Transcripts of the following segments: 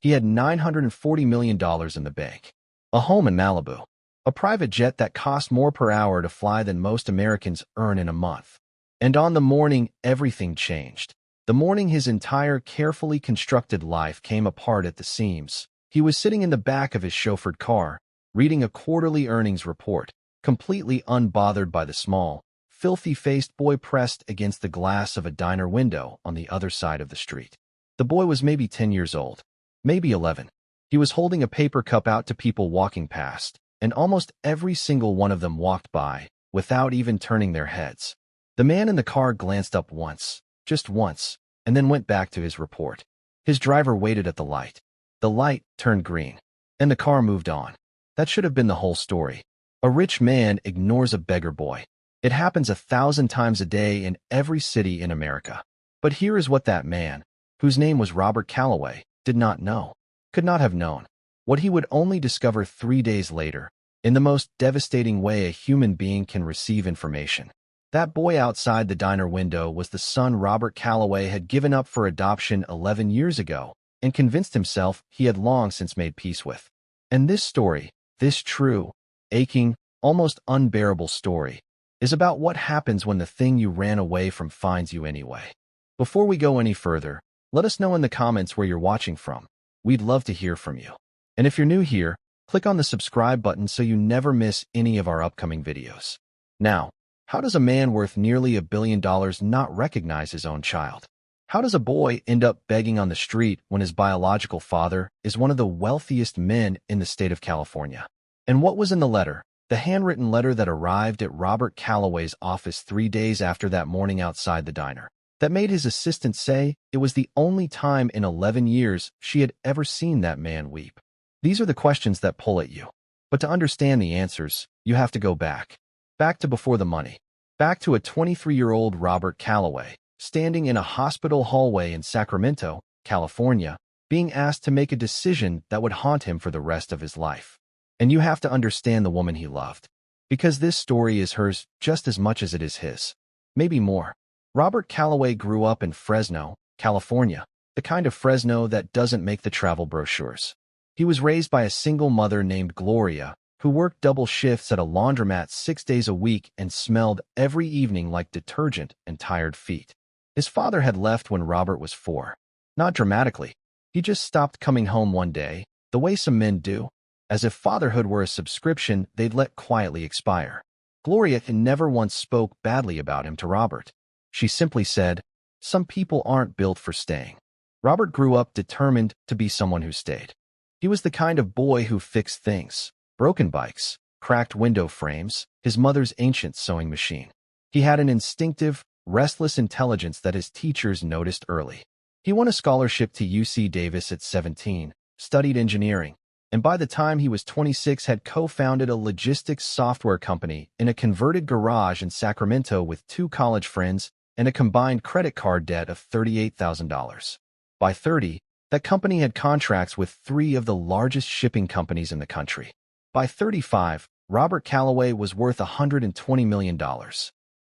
He had $940 million in the bank, a home in Malibu, a private jet that cost more per hour to fly than most Americans earn in a month. And on the morning everything changed. The morning his entire carefully constructed life came apart at the seams. He was sitting in the back of his chauffeured car, reading a quarterly earnings report, completely unbothered by the small, filthy-faced boy pressed against the glass of a diner window on the other side of the street. The boy was maybe 10 years old, maybe 11. He was holding a paper cup out to people walking past, and almost every single one of them walked by, without even turning their heads. The man in the car glanced up once, just once, and then went back to his report. His driver waited at the light. The light turned green, and the car moved on. That should have been the whole story. A rich man ignores a beggar boy. It happens 1,000 times a day in every city in America. But here is what that man, whose name was Robert Calloway, did not know, could not have known, what he would only discover 3 days later, in the most devastating way a human being can receive information. That boy outside the diner window was the son Robert Calloway had given up for adoption 11 years ago and convinced himself he had long since made peace with. And this story, this true, aching, almost unbearable story, is about what happens when the thing you ran away from finds you anyway. Before we go any further, let us know in the comments where you're watching from. We'd love to hear from you. And if you're new here, click on the subscribe button so you never miss any of our upcoming videos. Now, how does a man worth nearly $1 billion not recognize his own child? How does a boy end up begging on the street when his biological father is one of the wealthiest men in the state of California? And what was in the letter, the handwritten letter that arrived at Robert Calloway's office 3 days after that morning outside the diner, that made his assistant say it was the only time in 11 years she had ever seen that man weep? These are the questions that pull at you. But to understand the answers, you have to go back. Back to before the money. Back to a 23-year-old Robert Calloway, standing in a hospital hallway in Sacramento, California, being asked to make a decision that would haunt him for the rest of his life. And you have to understand the woman he loved, because this story is hers just as much as it is his. Maybe more. Robert Calloway grew up in Fresno, California, the kind of Fresno that doesn't make the travel brochures. He was raised by a single mother named Gloria, who worked double shifts at a laundromat 6 days a week and smelled every evening like detergent and tired feet. His father had left when Robert was 4. Not dramatically. He just stopped coming home one day, the way some men do, as if fatherhood were a subscription they'd let quietly expire. Gloria never once spoke badly about him to Robert. She simply said, "Some people aren't built for staying." Robert grew up determined to be someone who stayed. He was the kind of boy who fixed things. Broken bikes, cracked window frames, his mother's ancient sewing machine. He had an instinctive, restless intelligence that his teachers noticed early. He won a scholarship to UC Davis at 17, studied engineering, and by the time he was 26 had co-founded a logistics software company in a converted garage in Sacramento with 2 college friends and a combined credit card debt of $38,000. By 30, that company had contracts with 3 of the largest shipping companies in the country. By 35, Robert Calloway was worth $120 million.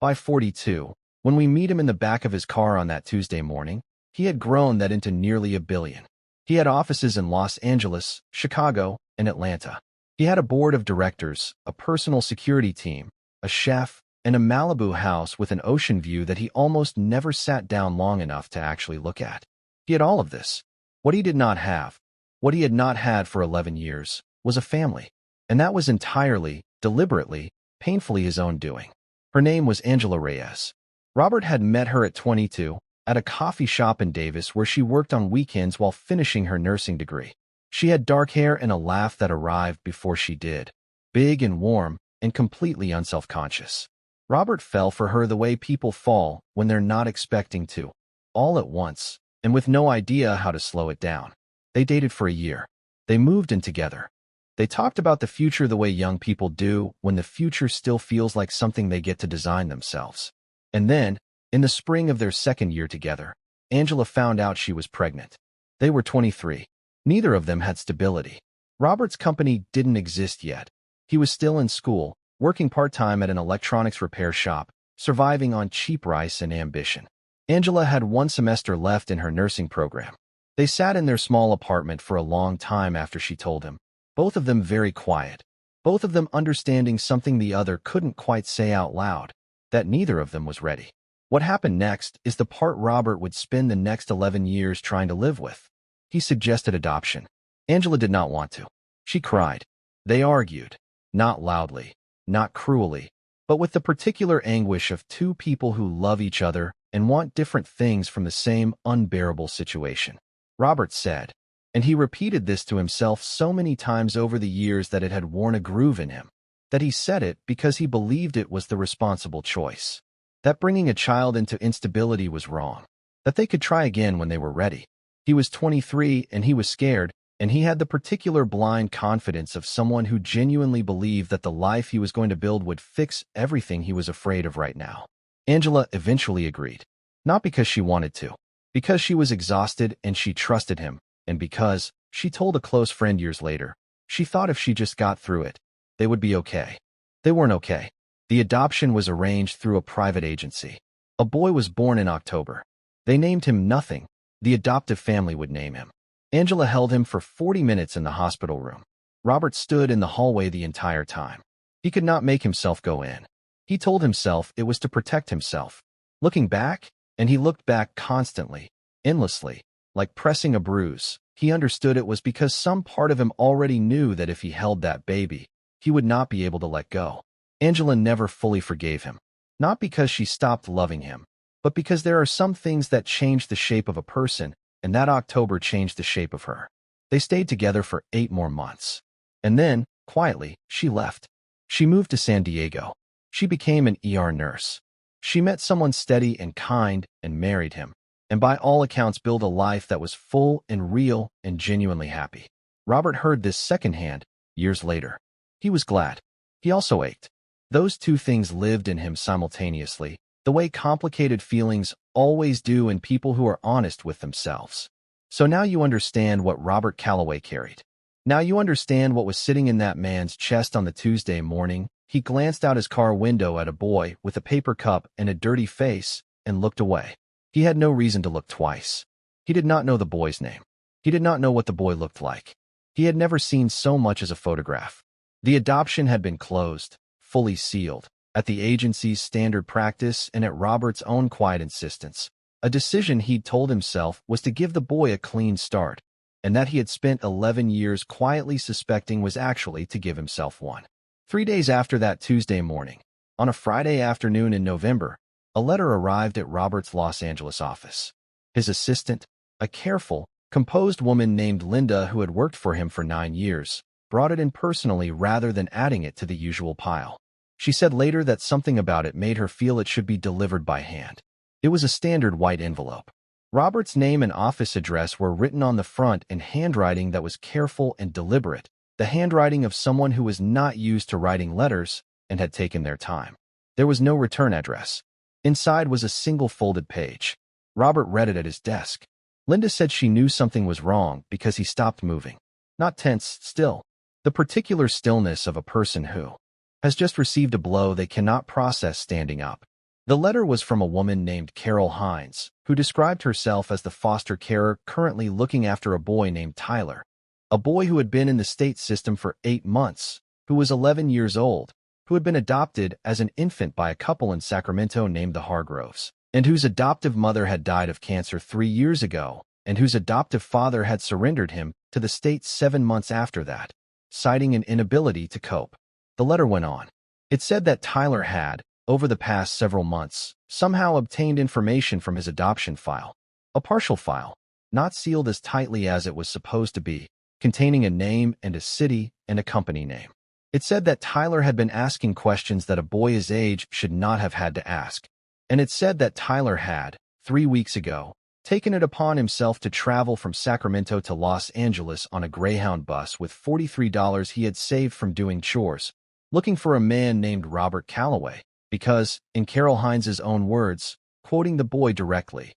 By 42, when we meet him in the back of his car on that Tuesday morning, he had grown that into nearly $1 billion. He had offices in Los Angeles, Chicago, and Atlanta. He had a board of directors, a personal security team, a chef, and a Malibu house with an ocean view that he almost never sat down long enough to actually look at. He had all of this. What he did not have, what he had not had for 11 years, was a family. And that was entirely, deliberately, painfully his own doing. Her name was Angela Reyes. Robert had met her at 22, at a coffee shop in Davis where she worked on weekends while finishing her nursing degree. She had dark hair and a laugh that arrived before she did, big and warm and completely unselfconscious. Robert fell for her the way people fall when they're not expecting to, all at once, and with no idea how to slow it down. They dated for a year. They moved in together. They talked about the future the way young people do when the future still feels like something they get to design themselves. And then, in the spring of their second year together, Angela found out she was pregnant. They were 23. Neither of them had stability. Robert's company didn't exist yet. He was still in school, working part-time at an electronics repair shop, surviving on cheap rice and ambition. Angela had 1 semester left in her nursing program. They sat in their small apartment for a long time after she told him, both of them very quiet, both of them understanding something the other couldn't quite say out loud, that neither of them was ready. What happened next is the part Robert would spend the next 11 years trying to live with. He suggested adoption. Angela did not want to. She cried. They argued, not loudly, not cruelly, but with the particular anguish of two people who love each other and want different things from the same unbearable situation. Robert said, and he repeated this to himself so many times over the years that it had worn a groove in him, that he said it because he believed it was the responsible choice, that bringing a child into instability was wrong, that they could try again when they were ready. He was 23 and he was scared, and he had the particular blind confidence of someone who genuinely believed that the life he was going to build would fix everything he was afraid of right now. Angela eventually agreed, not because she wanted to, because she was exhausted and she trusted him, and because, she told a close friend years later, she thought if she just got through it, they would be okay. They weren't okay. The adoption was arranged through a private agency. A boy was born in October. They named him nothing. The adoptive family would name him. Angela held him for 40 minutes in the hospital room. Robert stood in the hallway the entire time. He could not make himself go in. He told himself it was to protect himself. Looking back, and he looked back constantly, endlessly, like pressing a bruise, he understood it was because some part of him already knew that if he held that baby, he would not be able to let go. Angela never fully forgave him, not because she stopped loving him, but because there are some things that change the shape of a person, and that October changed the shape of her. They stayed together for 8 more months. And then, quietly, she left. She moved to San Diego. She became an ER nurse. She met someone steady and kind and married him, and by all accounts built a life that was full and real and genuinely happy. Robert heard this secondhand, years later. He was glad. He also ached. Those two things lived in him simultaneously, the way complicated feelings always do in people who are honest with themselves. So now you understand what Robert Calloway carried. Now you understand what was sitting in that man's chest on the Tuesday morning. He glanced out his car window at a boy with a paper cup and a dirty face and looked away. He had no reason to look twice. He did not know the boy's name. He did not know what the boy looked like. He had never seen so much as a photograph. The adoption had been closed, fully sealed, at the agency's standard practice and at Robert's own quiet insistence. A decision he'd told himself was to give the boy a clean start, and that he had spent 11 years quietly suspecting was actually to give himself one. 3 days after that Tuesday morning, on a Friday afternoon in November, a letter arrived at Robert's Los Angeles office. His assistant, a careful, composed woman named Linda who had worked for him for 9 years, brought it in personally rather than adding it to the usual pile. She said later that something about it made her feel it should be delivered by hand. It was a standard white envelope. Robert's name and office address were written on the front in handwriting that was careful and deliberate, the handwriting of someone who was not used to writing letters and had taken their time. There was no return address. Inside was a single folded page. Robert read it at his desk. Linda said she knew something was wrong because he stopped moving. Not tense, still. The particular stillness of a person who has just received a blow they cannot process standing up. The letter was from a woman named Carol Hines, who described herself as the foster carer currently looking after a boy named Tyler, a boy who had been in the state system for 8 months, who was 11 years old, who had been adopted as an infant by a couple in Sacramento named the Hargroves, and whose adoptive mother had died of cancer 3 years ago, and whose adoptive father had surrendered him to the state 7 months after that, citing an inability to cope. The letter went on. It said that Tyler had, over the past several months, somehow obtained information from his adoption file, a partial file, not sealed as tightly as it was supposed to be, containing a name and a city and a company name. It said that Tyler had been asking questions that a boy his age should not have had to ask, and it said that Tyler had, 3 weeks ago, taken it upon himself to travel from Sacramento to Los Angeles on a Greyhound bus with $43 he had saved from doing chores, looking for a man named Robert Calloway, because, in Carol Hines's own words, quoting the boy directly,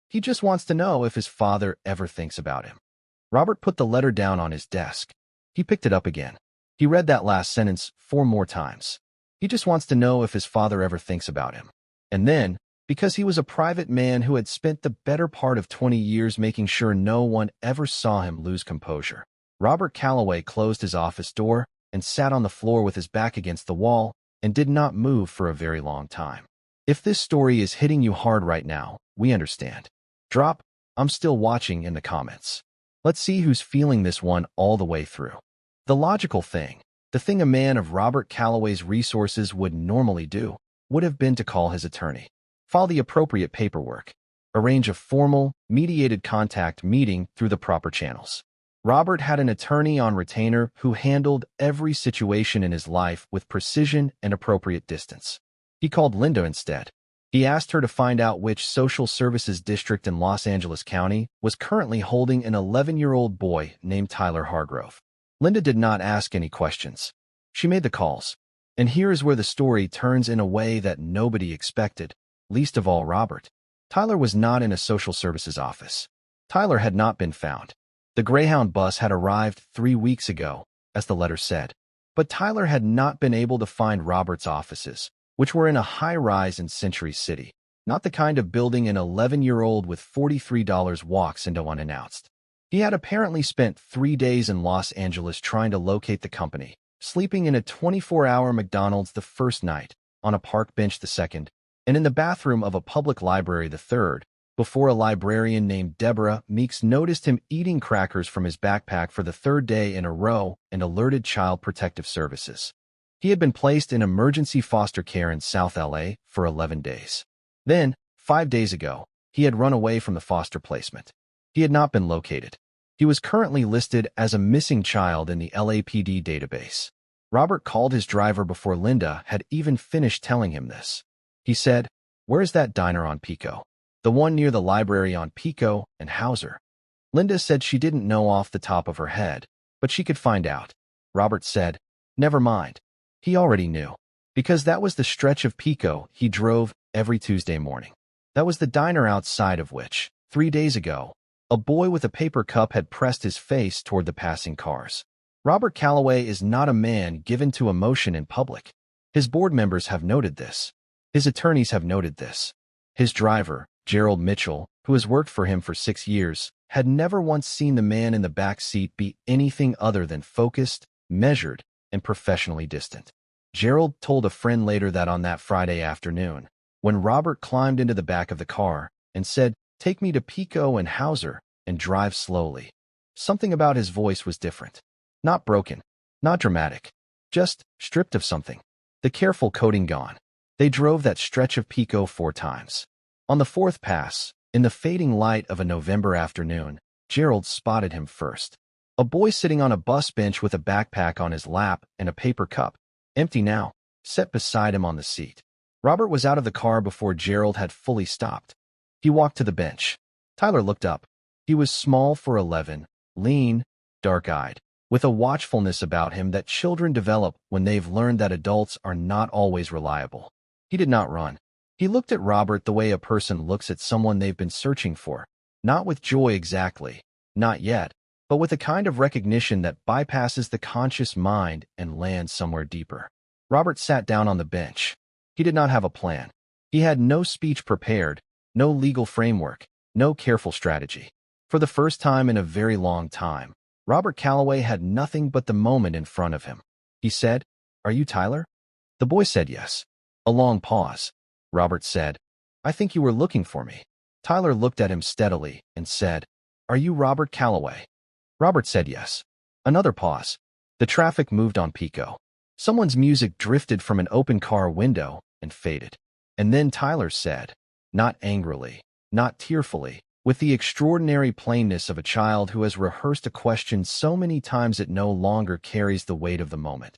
he just wants to know if his father ever thinks about him. Robert put the letter down on his desk. He picked it up again. He read that last sentence 4 more times. He just wants to know if his father ever thinks about him. And then, Because he was a private man who had spent the better part of 20 years making sure no one ever saw him lose composure. Robert Calloway closed his office door and sat on the floor with his back against the wall and did not move for a very long time. If this story is hitting you hard right now, we understand. Drop "I'm still watching" in the comments. Let's see who's feeling this one all the way through. The logical thing, the thing a man of Robert Calloway's resources would normally do, would have been to call his attorney, file the appropriate paperwork, arrange a formal, mediated contact meeting through the proper channels. Robert had an attorney on retainer who handled every situation in his life with precision and appropriate distance. He called Linda instead. He asked her to find out which social services district in Los Angeles County was currently holding an 11-year-old boy named Tyler Hargrove. Linda did not ask any questions. She made the calls. And here is where the story turns in a way that nobody expected, least of all Robert. Tyler was not in a social services office. Tyler had not been found. The Greyhound bus had arrived 3 weeks ago, as the letter said. But Tyler had not been able to find Robert's offices, which were in a high-rise in Century City, not the kind of building an 11-year-old with $43 walks into unannounced. He had apparently spent 3 days in Los Angeles trying to locate the company, sleeping in a 24-hour McDonald's the first night, on a park bench the second, and in the bathroom of a public library the third, before a librarian named Deborah Meeks noticed him eating crackers from his backpack for the third day in a row and alerted Child Protective Services. He had been placed in emergency foster care in South LA for 11 days. Then, 5 days ago, he had run away from the foster placement. He had not been located. He was currently listed as a missing child in the LAPD database. Robert called his driver before Linda had even finished telling him this. He said, "Where's that diner on Pico? The one near the library on Pico and Hauser?" Linda said she didn't know off the top of her head, but she could find out. Robert said, "Never mind." He already knew, because that was the stretch of Pico he drove every Tuesday morning. That was the diner outside of which, 3 days ago, a boy with a paper cup had pressed his face toward the passing cars. Robert Calloway is not a man given to emotion in public. His board members have noted this. His attorneys have noted this. His driver, Gerald Mitchell, who has worked for him for 6 years, had never once seen the man in the back seat be anything other than focused, measured, and professionally distant. Gerald told a friend later that on that Friday afternoon, when Robert climbed into the back of the car and said, "Take me to Pico and Hauser and drive slowly," something about his voice was different. Not broken, not dramatic, just stripped of something. The careful coating gone. They drove that stretch of Pico 4 times. On the 4th pass, in the fading light of a November afternoon, Gerald spotted him first. A boy sitting on a bus bench with a backpack on his lap and a paper cup, empty now, set beside him on the seat. Robert was out of the car before Gerald had fully stopped. He walked to the bench. Tyler looked up. He was small for 11, lean, dark-eyed, with a watchfulness about him that children develop when they've learned that adults are not always reliable. He did not run. He looked at Robert the way a person looks at someone they've been searching for, not with joy exactly, not yet, but with a kind of recognition that bypasses the conscious mind and lands somewhere deeper. Robert sat down on the bench. He did not have a plan. He had no speech prepared, no legal framework, no careful strategy. For the first time in a very long time, Robert Calloway had nothing but the moment in front of him. He said, "Are you Tyler?" The boy said yes. A long pause. Robert said, "I think you were looking for me." Tyler looked at him steadily and said, "Are you Robert Calloway?" Robert said yes. Another pause. The traffic moved on Pico. Someone's music drifted from an open car window and faded. And then Tyler said, not angrily, not tearfully, with the extraordinary plainness of a child who has rehearsed a question so many times it no longer carries the weight of the moment,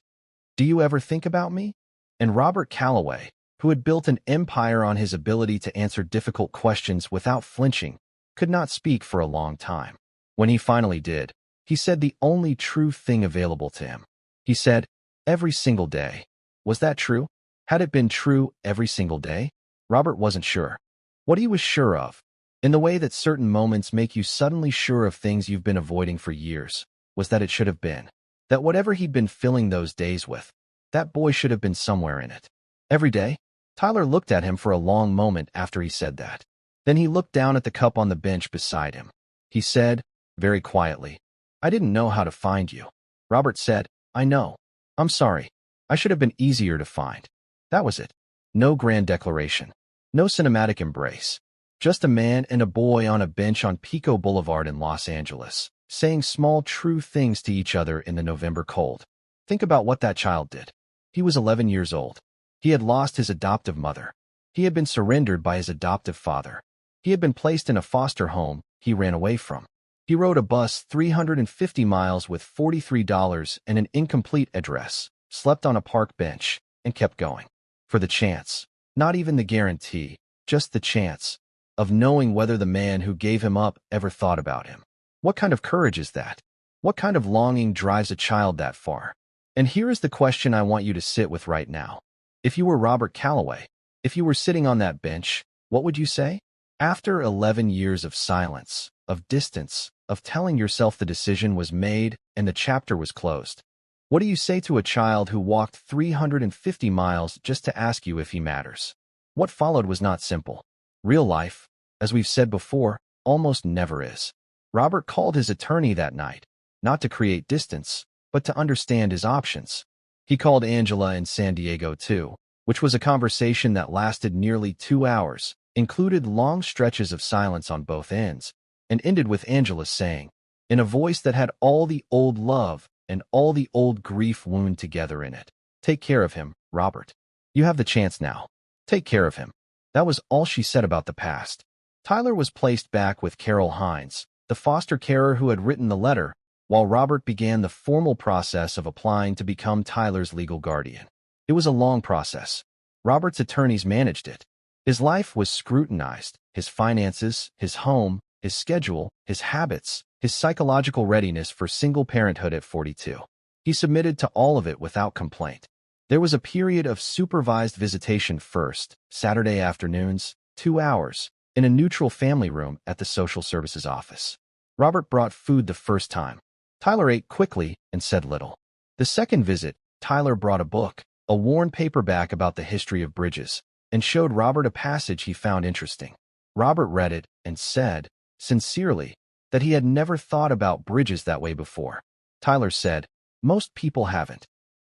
"Do you ever think about me?" And Robert Calloway, who had built an empire on his ability to answer difficult questions without flinching, could not speak for a long time. When he finally did, he said the only true thing available to him. He said, "Every single day." Was that true? Had it been true every single day? Robert wasn't sure. What he was sure of, in the way that certain moments make you suddenly sure of things you've been avoiding for years, was that it should have been. That whatever he'd been filling those days with, that boy should have been somewhere in it. Every day? Tyler looked at him for a long moment after he said that. Then he looked down at the cup on the bench beside him. He said, very quietly, "I didn't know how to find you." Robert said, "I know. I'm sorry. I should have been easier to find." That was it. No grand declaration. No cinematic embrace. Just a man and a boy on a bench on Pico Boulevard in Los Angeles, saying small, true things to each other in the November cold. Think about what that child did. He was 11 years old. He had lost his adoptive mother. He had been surrendered by his adoptive father. He had been placed in a foster home he ran away from. He rode a bus 350 miles with $43 and an incomplete address, slept on a park bench, and kept going. For the chance, not even the guarantee, just the chance, of knowing whether the man who gave him up ever thought about him. What kind of courage is that? What kind of longing drives a child that far? And here is the question I want you to sit with right now. If you were Robert Calloway, if you were sitting on that bench, what would you say? After 11 years of silence, of distance, of telling yourself the decision was made and the chapter was closed, what do you say to a child who walked 350 miles just to ask you if he matters? What followed was not simple. Real life, as we've said before, almost never is. Robert called his attorney that night, not to create distance, but to understand his options. He called Angela in San Diego too, which was a conversation that lasted nearly 2 hours, included long stretches of silence on both ends, and ended with Angela saying, in a voice that had all the old love and all the old grief wound together in it, "Take care of him, Robert. You have the chance now. Take care of him." That was all she said about the past. Tyler was placed back with Carol Hines, the foster carer who had written the letter, while Robert began the formal process of applying to become Tyler's legal guardian. It was a long process. Robert's attorneys managed it. His life was scrutinized, his finances, his home, his schedule, his habits, his psychological readiness for single parenthood at 42. He submitted to all of it without complaint. There was a period of supervised visitation first, Saturday afternoons, 2 hours, in a neutral family room at the social services office. Robert brought food the first time. Tyler ate quickly and said little. The second visit, Tyler brought a book, a worn paperback about the history of bridges, and showed Robert a passage he found interesting. Robert read it and said, sincerely, that he had never thought about bridges that way before. Tyler said, "Most people haven't."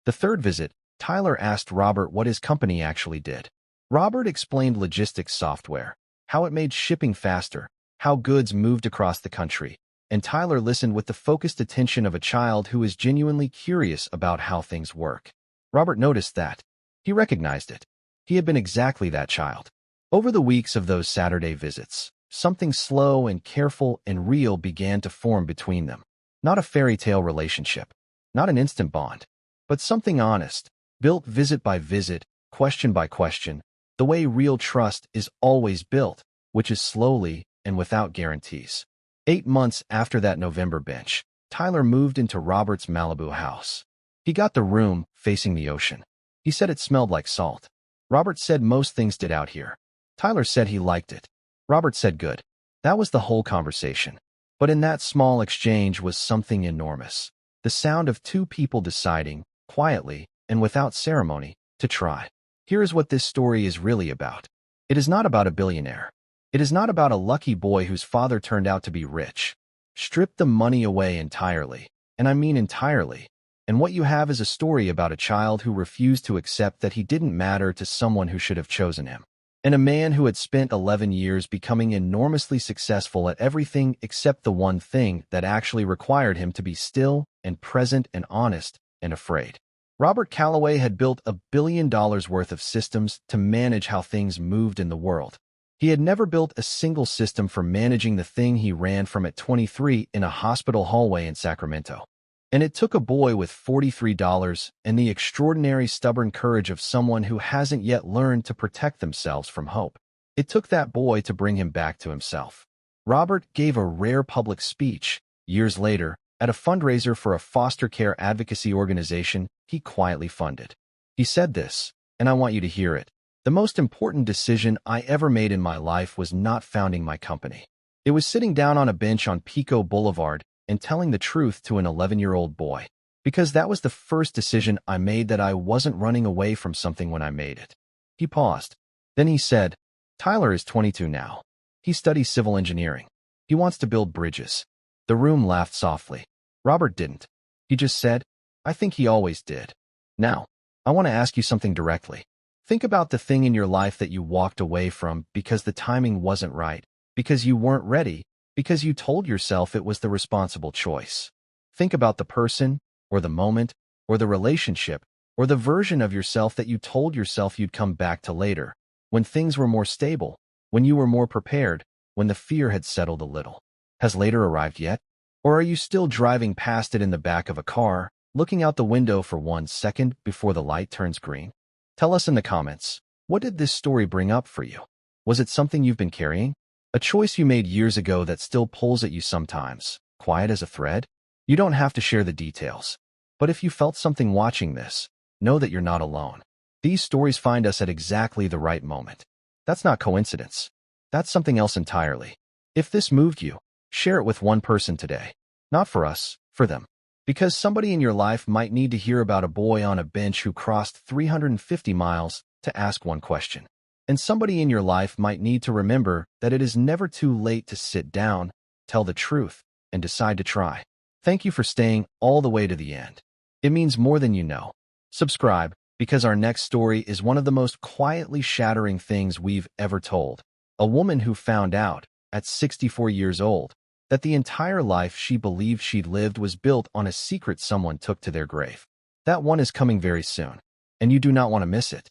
The third visit, Tyler asked Robert what his company actually did. Robert explained logistics software, how it made shipping faster, how goods moved across the country, and Tyler listened with the focused attention of a child who is genuinely curious about how things work. Robert noticed that. He recognized it. He had been exactly that child. Over the weeks of those Saturday visits, something slow and careful and real began to form between them. Not a fairy tale relationship, not an instant bond, but something honest, built visit by visit, question by question, the way real trust is always built, which is slowly and without guarantees. 8 months after that November bench, Tyler moved into Robert's Malibu house. He got the room facing the ocean. He said it smelled like salt. Robert said most things did out here. Tyler said he liked it. Robert said good. That was the whole conversation. But in that small exchange was something enormous. The sound of two people deciding, quietly and without ceremony, to try. Here is what this story is really about. It is not about a billionaire. It is not about a lucky boy whose father turned out to be rich. Strip the money away entirely, and I mean entirely, and what you have is a story about a child who refused to accept that he didn't matter to someone who should have chosen him, and a man who had spent 11 years becoming enormously successful at everything except the one thing that actually required him to be still and present and honest and afraid. Robert Calloway had built $1 billion worth of systems to manage how things moved in the world. He had never built a single system for managing the thing he ran from at 23 in a hospital hallway in Sacramento. And it took a boy with $43 and the extraordinary stubborn courage of someone who hasn't yet learned to protect themselves from hope. It took that boy to bring him back to himself. Robert gave a rare public speech, years later, at a fundraiser for a foster care advocacy organization he quietly funded. He said this, and I want you to hear it. "The most important decision I ever made in my life was not founding my company. It was sitting down on a bench on Pico Boulevard and telling the truth to an 11-year-old boy. Because that was the first decision I made, that I wasn't running away from something when I made it. He paused. Then he said, Tyler is 22 now. He studies civil engineering. He wants to build bridges. The room laughed softly. Robert didn't. He just said, I think he always did. Now, I want to ask you something directly. Think about the thing in your life that you walked away from because the timing wasn't right, because you weren't ready, because you told yourself it was the responsible choice. Think about the person, or the moment, or the relationship, or the version of yourself that you told yourself you'd come back to later, when things were more stable, when you were more prepared, when the fear had settled a little. Has later arrived yet? Or are you still driving past it in the back of a car, looking out the window for 1 second before the light turns green? Tell us in the comments, what did this story bring up for you? Was it something you've been carrying? A choice you made years ago that still pulls at you sometimes, quiet as a thread? You don't have to share the details. But if you felt something watching this, know that you're not alone. These stories find us at exactly the right moment. That's not coincidence. That's something else entirely. If this moved you, share it with one person today. Not for us, for them. Because somebody in your life might need to hear about a boy on a bench who crossed 350 miles to ask one question. And somebody in your life might need to remember that it is never too late to sit down, tell the truth, and decide to try. Thank you for staying all the way to the end. It means more than you know. Subscribe, because our next story is one of the most quietly shattering things we've ever told. A woman who found out, at 64 years old, that the entire life she believed she'd lived was built on a secret someone took to their grave. That one is coming very soon, and you do not want to miss it.